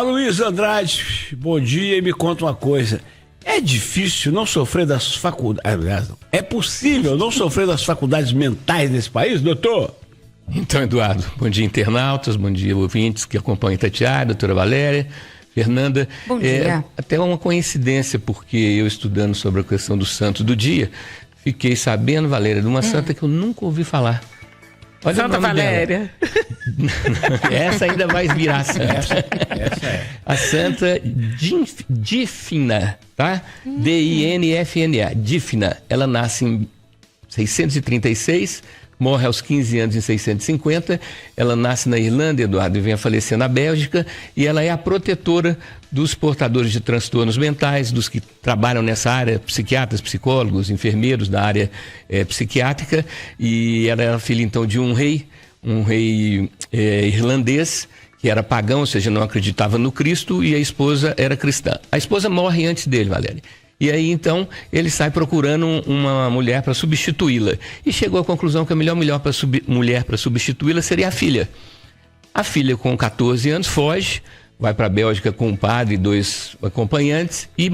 Luiz Andrade, bom dia e me conta uma coisa. É difícil não sofrer das faculdades... Aliás, é possível não sofrer das faculdades mentais nesse país, doutor? Então, Eduardo, bom dia internautas, bom dia ouvintes que acompanham Itatiaia, doutora Valéria, Fernanda. Bom dia. Até uma coincidência, porque eu estudando sobre a questão do santo do dia, fiquei sabendo, Valéria, de uma santa que eu nunca ouvi falar. Olha Santa Valéria. Essa ainda vai virar santa. Essa é. A santa Dífna, tá? D-I-N-F-N-A, Dífna. Ela nasce em 636, morre aos 15 anos em 650. Ela nasce na Irlanda, Eduardo, e vem a falecer na Bélgica. E ela é a protetora dos portadores de transtornos mentais, dos que trabalham nessa área, psiquiatras, psicólogos, enfermeiros da área psiquiátrica. E ela era filha, então, de um rei irlandês, que era pagão, ou seja, não acreditava no Cristo, e a esposa era cristã. A esposa morre antes dele, Valéria. E aí, então, ele sai procurando uma mulher para substituí-la. E chegou à conclusão que a melhor mulher para substituí-la seria a filha. A filha, com 14 anos, foge, vai para a Bélgica com um padre e 2 acompanhantes e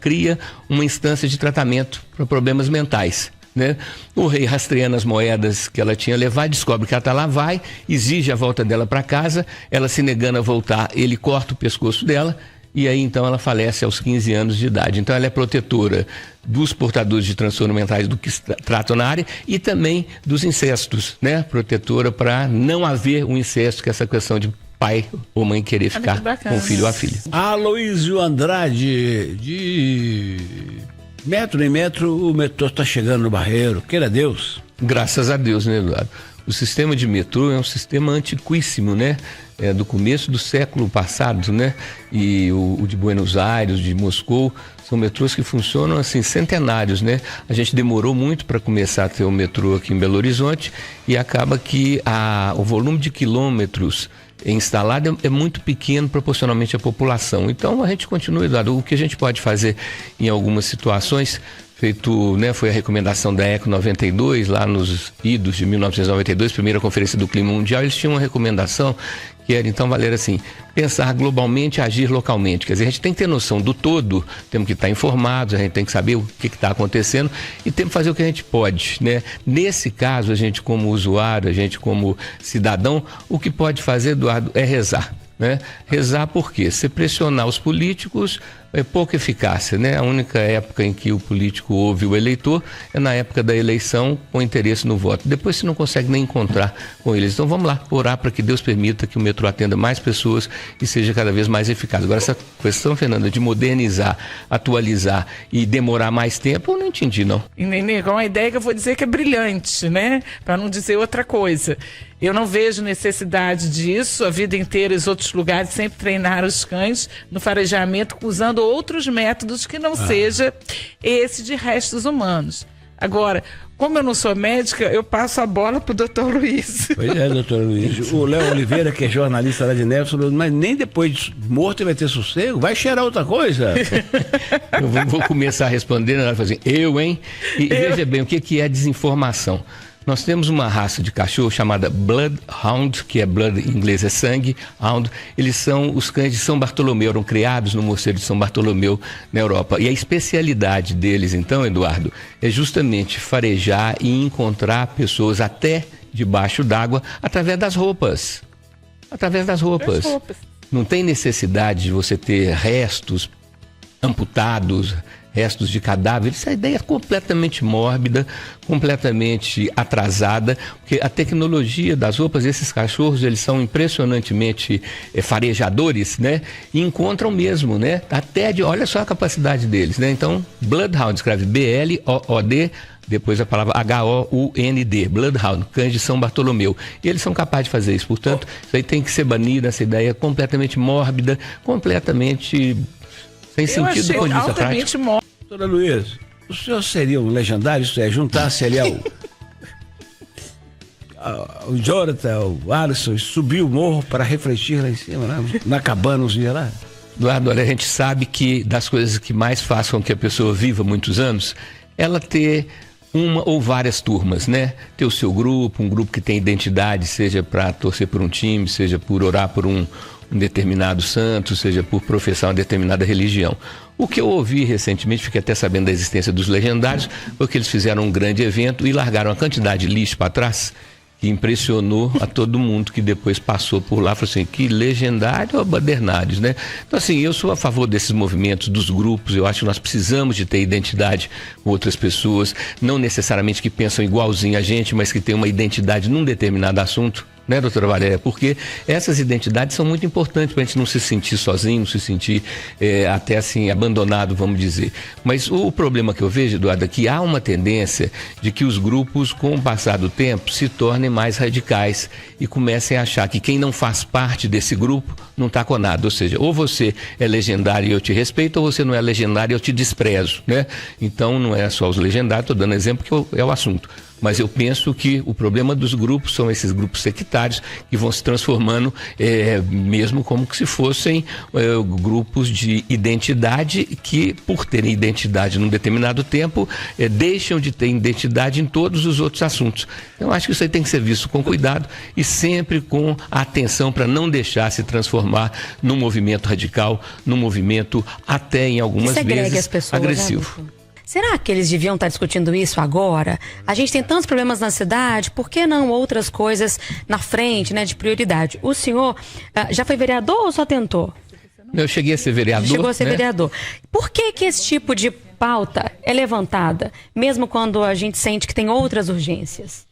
cria uma instância de tratamento para problemas mentais, né? O rei, rastreando as moedas que ela tinha levado, descobre que ela está lá, vai, exige a volta dela para casa, ela se negando a voltar, ele corta o pescoço dela. E aí, então, ela falece aos 15 anos de idade. Então, ela é protetora dos portadores de transtornos mentais do que tratam na área e também dos incestos, né? Protetora para não haver um incesto, que é essa questão de pai ou mãe querer ficar com o filho ou a filha. Aloysio Andrade, de metro em metro, o metrô está chegando no Barreiro. Queira Deus. Graças a Deus, né, Eduardo? O sistema de metrô é um sistema antiquíssimo, né? É do começo do século passado, né? E o de Buenos Aires, de Moscou, são metrôs que funcionam assim, centenários, né? A gente demorou muito para começar a ter o metrô aqui em Belo Horizonte e acaba que o volume de quilômetros instalado é muito pequeno proporcionalmente à população. Então a gente continua, Eduardo, o que a gente pode fazer em algumas situações, feito, né, foi a recomendação da ECO 92, lá nos idos de 1992, primeira conferência do clima mundial, eles tinham uma recomendação que era, então, Valéria, assim, pensar globalmente, agir localmente. Quer dizer, a gente tem que ter noção do todo, temos que estar informados, a gente tem que saber o que está acontecendo e temos que fazer o que a gente pode, né? Nesse caso, a gente como usuário, a gente como cidadão, o que pode fazer, Eduardo, é rezar. Né? Rezar por quê? Se pressionar os políticos é pouca eficácia, né? A única época em que o político ouve o eleitor é na época da eleição com interesse no voto. Depois você não consegue nem encontrar com eles. Então vamos lá, orar para que Deus permita que o metrô atenda mais pessoas e seja cada vez mais eficaz. Agora essa questão, Fernanda, de modernizar, atualizar e demorar mais tempo, eu não entendi, não. E Nenê, com uma ideia que eu vou dizer que é brilhante, né? Para não dizer outra coisa. Eu não vejo necessidade disso. A vida inteira, os outros lugares sempre treinaram os cães no farejamento usando outros métodos que não seja esse de restos humanos. Agora, como eu não sou médica, eu passo a bola pro doutor Luiz. Pois é, doutor Luiz. O Léo Oliveira, que é jornalista lá de Neves, falou, mas nem depois de morto ele vai ter sossego? Vai cheirar outra coisa? Eu vou começar a responder, né? Assim, veja bem, o que é desinformação? Nós temos uma raça de cachorro chamada Bloodhound, que é blood em inglês é sangue, hound. Eles são os cães de São Bartolomeu, eram criados no mosteiro de São Bartolomeu, na Europa. E a especialidade deles, então, Eduardo, é justamente farejar e encontrar pessoas até debaixo d'água através das roupas. Através das roupas. Não tem necessidade de você ter restos amputados, restos de cadáveres. Essa ideia é completamente mórbida, completamente atrasada, porque a tecnologia das roupas, esses cachorros, eles são impressionantemente farejadores, né? E encontram mesmo, né? Olha só a capacidade deles, né? Então, Bloodhound, escreve B-L-O-O-D, depois a palavra H-O-U-N-D, Bloodhound, cães de São Bartolomeu. E eles são capazes de fazer isso. Portanto, isso aí tem que ser banido, essa ideia completamente mórbida, completamente sem sentido do ponto de vista prático. Doutora Luiz, o senhor seria um legendário, isso é, juntasse ali o Jonathan, o Alisson, e subir o morro para refletir lá em cima, né? Na cabana, uns dias lá? Eduardo, olha, a gente sabe que das coisas que mais façam que a pessoa viva muitos anos, ela ter uma ou várias turmas, né? Ter o seu grupo, um grupo que tem identidade, seja para torcer por um time, seja por orar por um um determinado santo, seja por professar uma determinada religião. O que eu ouvi recentemente, fiquei até sabendo da existência dos legendários, foi que eles fizeram um grande evento e largaram uma quantidade de lixo para trás, que impressionou a todo mundo que depois passou por lá, falou assim, que legendário ou badernários, né? Então assim, eu sou a favor desses movimentos, dos grupos, eu acho que nós precisamos de ter identidade com outras pessoas, não necessariamente que pensam igualzinho a gente, mas que tem uma identidade num determinado assunto, né, doutora Valéria? Porque essas identidades são muito importantes para a gente não se sentir sozinho, não se sentir até assim abandonado, vamos dizer. Mas o problema que eu vejo, Eduardo, é que há uma tendência de que os grupos, com o passar do tempo, se tornem mais radicais e comecem a achar que quem não faz parte desse grupo não está com nada. Ou seja, ou você é legendário e eu te respeito, ou você não é legendário e eu te desprezo, né? Então não é só os legendários, estou dando exemplo que é o assunto. Mas eu penso que o problema dos grupos são esses grupos sectários que vão se transformando mesmo como que se fossem grupos de identidade que, por terem identidade num determinado tempo, deixam de ter identidade em todos os outros assuntos. Então, acho que isso aí tem que ser visto com cuidado e sempre com atenção para não deixar se transformar num movimento radical, num movimento até em algumas vezes agressivo. Né? Será que eles deviam estar discutindo isso agora? A gente tem tantos problemas na cidade, por que não outras coisas na frente, né, de prioridade? O senhor já foi vereador ou só tentou? Eu cheguei a ser vereador. Chegou a ser, né? Vereador. Por que esse tipo de pauta é levantada, mesmo quando a gente sente que tem outras urgências?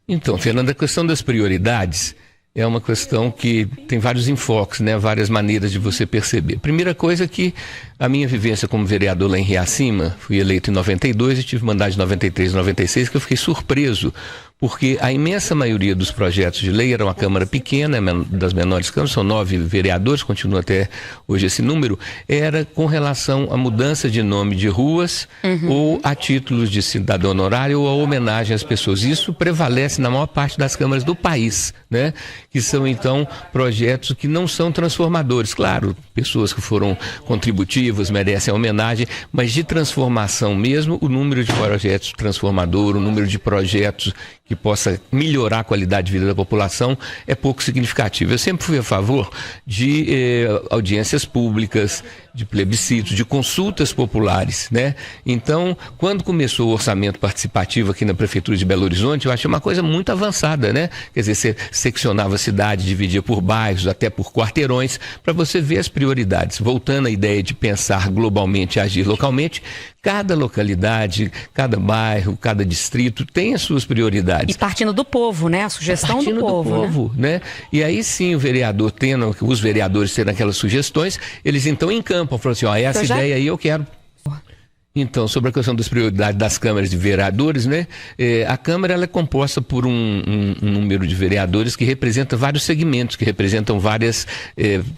Então, Fernanda, a questão das prioridades é uma questão que tem vários enfoques, né? Várias maneiras de você perceber. Primeira coisa é que a minha vivência como vereador lá em Riacima, fui eleito em 92 e tive mandato de 93 e 96, que eu fiquei surpreso, porque a imensa maioria dos projetos de lei era uma Câmara pequena, das menores câmaras, são 9 vereadores, continua até hoje esse número, era com relação à mudança de nome de ruas ou a títulos de cidadão honorário ou a homenagem às pessoas. Isso prevalece na maior parte das câmaras do país, né? Que são então projetos que não são transformadores. Claro, pessoas que foram contributivas merecem a homenagem, mas de transformação mesmo, o número de projetos transformador, o número de projetos que possa melhorar a qualidade de vida da população é pouco significativo. Eu sempre fui a favor de audiências públicas, de plebiscitos, de consultas populares, né? Então, quando começou o orçamento participativo aqui na Prefeitura de Belo Horizonte, eu achei uma coisa muito avançada, né? Quer dizer, você seccionava a cidade, dividia por bairros, até por quarteirões, para você ver as prioridades. Voltando à ideia de pensar globalmente e agir localmente, cada localidade, cada bairro, cada distrito tem as suas prioridades. E partindo do povo, né? A sugestão do povo, né? E aí sim, os vereadores tendo aquelas sugestões, eles então encampam, falam assim, ó, essa ideia aí eu quero. Então, sobre a questão das prioridades das câmaras de vereadores, né? A Câmara ela é composta por um número de vereadores que representa vários segmentos, que representam várias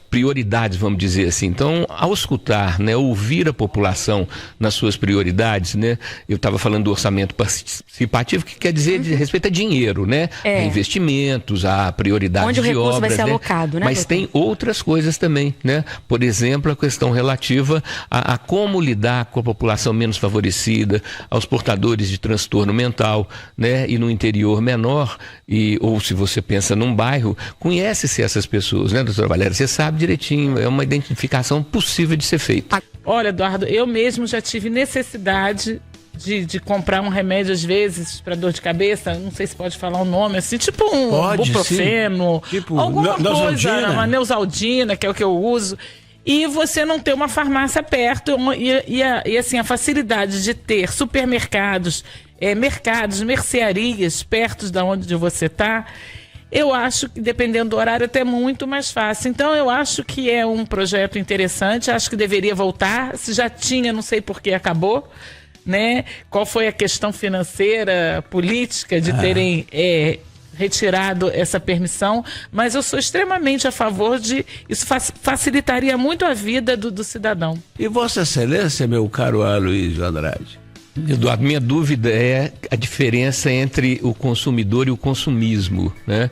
prioridades, vamos dizer assim. Então, ao escutar, né, ouvir a população nas suas prioridades, né? Eu estava falando do orçamento participativo, que quer dizer respeito a dinheiro, né? A investimentos, a prioridade onde de obras. Onde o recurso vai ser alocado, né? Mas tem outras coisas também, né? Por exemplo, a questão relativa a como lidar com a população menos favorecida, aos portadores de transtorno mental, né? E no interior menor, ou se você pensa num bairro, conhece-se essas pessoas, né, doutora Valéria? Você sabe direitinho, é uma identificação possível de ser feita. Olha, Eduardo, eu mesmo já tive necessidade de comprar um remédio, às vezes, para dor de cabeça, não sei se pode falar o nome, assim, tipo um ibuprofeno, tipo, alguma coisa, uma Neosaldina, que é o que eu uso. E você não ter uma farmácia perto e assim, a facilidade de ter supermercados, mercados, mercearias perto de onde você está, eu acho que, dependendo do horário, até muito mais fácil. Então, eu acho que é um projeto interessante, acho que deveria voltar. Se já tinha, não sei por que acabou, né? Qual foi a questão financeira, política de terem retirado essa permissão, mas eu sou extremamente a favor de... Isso facilitaria muito a vida do cidadão. E Vossa Excelência, meu caro Aloysio Andrade? Eduardo, minha dúvida é a diferença entre o consumidor e o consumismo, né?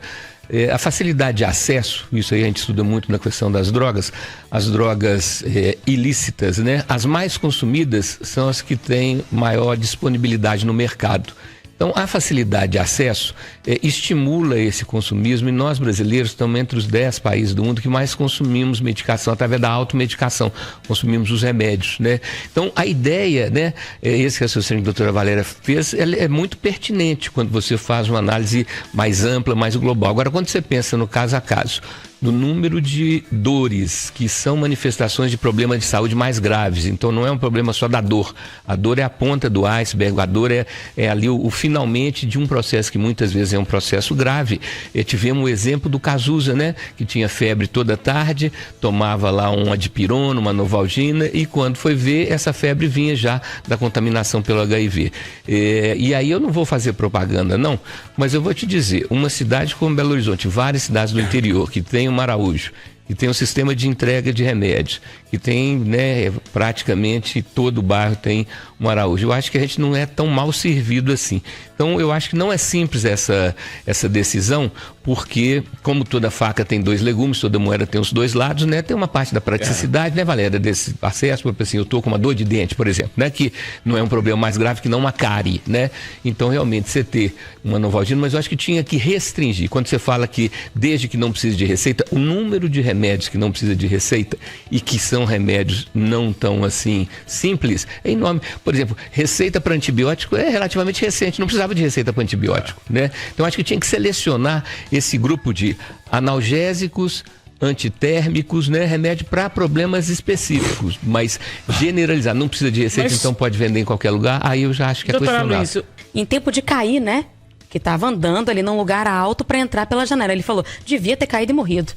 A facilidade de acesso, isso aí a gente estuda muito na questão das drogas, as drogas ilícitas, né? As mais consumidas são as que têm maior disponibilidade no mercado. Então, a facilidade de acesso estimula esse consumismo, e nós brasileiros estamos entre os 10 países do mundo que mais consumimos medicação através da automedicação, consumimos os remédios, né? Então, a ideia, né, esse raciocínio que a doutora Valéria fez, é muito pertinente quando você faz uma análise mais ampla, mais global. Agora, quando você pensa no caso a caso, do número de dores que são manifestações de problemas de saúde mais graves. Então não é um problema só da dor. A dor é a ponta do iceberg, a dor é ali o finalmente de um processo que muitas vezes é um processo grave. Tivemos o exemplo do Cazuza, né? Que tinha febre toda tarde, tomava lá uma dipirona, uma novalgina, e quando foi ver, essa febre vinha já da contaminação pelo HIV. E aí eu não vou fazer propaganda não, mas eu vou te dizer, uma cidade como Belo Horizonte, várias cidades do interior que tem um Araújo, que tem um sistema de entrega de remédios, que tem, né, praticamente todo o bairro tem um Araújo. Eu acho que a gente não é tão mal servido assim. Então, eu acho que não é simples essa decisão, porque, como toda faca tem dois legumes, toda moeda tem os dois lados, né? Tem uma parte da praticidade, né, Valéria, desse acesso, porque assim, eu estou com uma dor de dente, por exemplo, né, que não é um problema mais grave que não uma cárie, né? Então, realmente, você ter uma novalgina, mas eu acho que tinha que restringir. Quando você fala que, desde que não precise de receita, o número de remédios que não precisa de receita e que são remédios não tão, assim, simples, é enorme. Por exemplo, receita para antibiótico é relativamente recente, não precisava de receita para antibiótico, né? Então, acho que tinha que selecionar esse grupo de analgésicos, antitérmicos, né? Remédio para problemas específicos, mas generalizar, não precisa de receita, então pode vender em qualquer lugar, aí eu já acho que é questionável. Luiz, em tempo de cair, né? Que estava andando ali num lugar alto para entrar pela janela, ele falou, devia ter caído e morrido,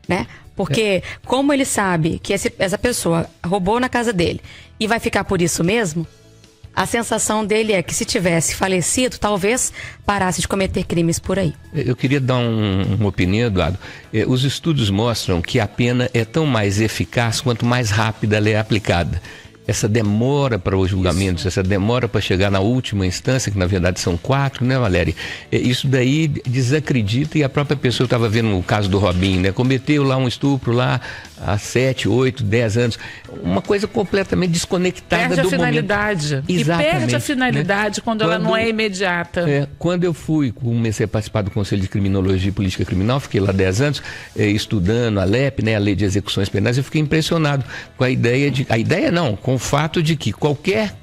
né? Porque como ele sabe que essa pessoa roubou na casa dele e vai ficar por isso mesmo, a sensação dele é que se tivesse falecido, talvez parasse de cometer crimes por aí. Eu queria dar uma opinião, Eduardo. Os estudos mostram que a pena é tão mais eficaz quanto mais rápida ela é aplicada. Essa demora para os julgamentos, essa demora para chegar na última instância, que na verdade são 4, né, Valéria? Isso daí desacredita, e a própria pessoa, eu estava vendo o caso do Robinho, né? Cometeu lá um estupro lá há 7, 8, 10 anos. Uma coisa completamente desconectada do momento. Perde a finalidade. E perde a finalidade, né? Quando ela não é imediata. Quando eu comecei a participar do Conselho de Criminologia e Política Criminal, fiquei lá 10 anos, estudando a LEP, né, a Lei de Execuções Penais, eu fiquei impressionado com a ideia com o fato de que qualquer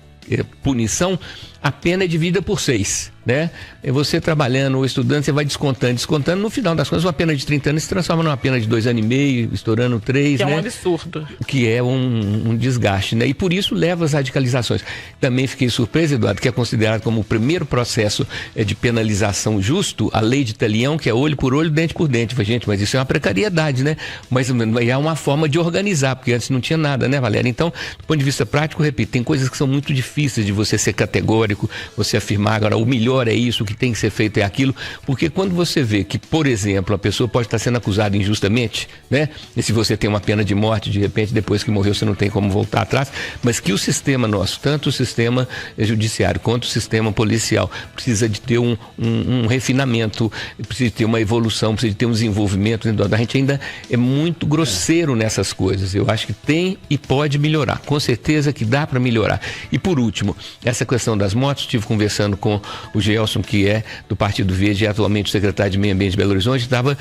punição, a pena é dividida por 6, né? Você trabalhando ou estudando, você vai descontando, no final das contas, uma pena de 30 anos se transforma numa pena de 2 anos e meio, estourando 3, que né? É um absurdo. Que é um desgaste, né? E por isso leva às radicalizações. Também fiquei surpreso, Eduardo, que é considerado como o primeiro processo de penalização justo, a lei de Talião, que é olho por olho, dente por dente. Gente, mas isso é uma precariedade, né? Mas é uma forma de organizar, porque antes não tinha nada, né, Valéria? Então, do ponto de vista prático, repito, tem coisas que são muito difíceis de você ser categórico, você afirmar agora o melhor é isso, o que tem que ser feito é aquilo, porque quando você vê que, por exemplo, a pessoa pode estar sendo acusada injustamente, né? E se você tem uma pena de morte, de repente, depois que morreu, você não tem como voltar atrás, mas que o sistema nosso, tanto o sistema judiciário quanto o sistema policial, precisa de ter um refinamento, precisa de ter uma evolução, precisa de ter um desenvolvimento. A gente ainda é muito grosseiro nessas coisas. Eu acho que tem e pode melhorar, com certeza que dá para melhorar. E por último, essa questão das motos, estive conversando com o Gelson, que é do Partido Verde e atualmente o secretário de Meio Ambiente de Belo Horizonte, estava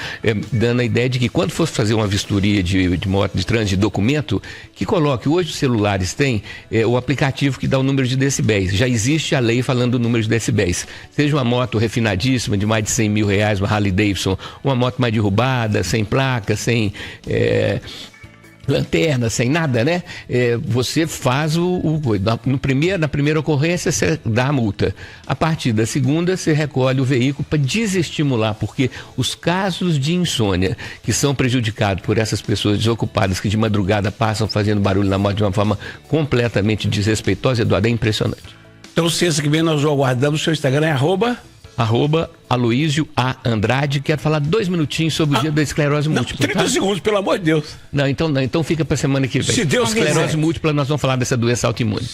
dando a ideia de que quando fosse fazer uma vistoria de moto, de trânsito, de documento, que coloque, hoje os celulares têm o aplicativo que dá o número de decibéis. Já existe a lei falando do número de decibéis. Seja uma moto refinadíssima, de mais de 100 mil reais, uma Harley Davidson, uma moto mais derrubada, sem placa, sem lanterna, sem nada, né? Você faz na primeira ocorrência você dá a multa. A partir da segunda você recolhe o veículo para desestimular, porque os casos de insônia que são prejudicados por essas pessoas desocupadas que de madrugada passam fazendo barulho na moto de uma forma completamente desrespeitosa, Eduardo, é impressionante. Então, sexta que vem nós aguardamos. O seu Instagram é @Aloísio A. Andrade. Quero falar 2 minutinhos sobre o dia da esclerose múltipla. 30 segundos, pelo amor de Deus. Não, então fica para semana que vem. Se Deus quiser. Esclerose múltipla, nós vamos falar dessa doença autoimune.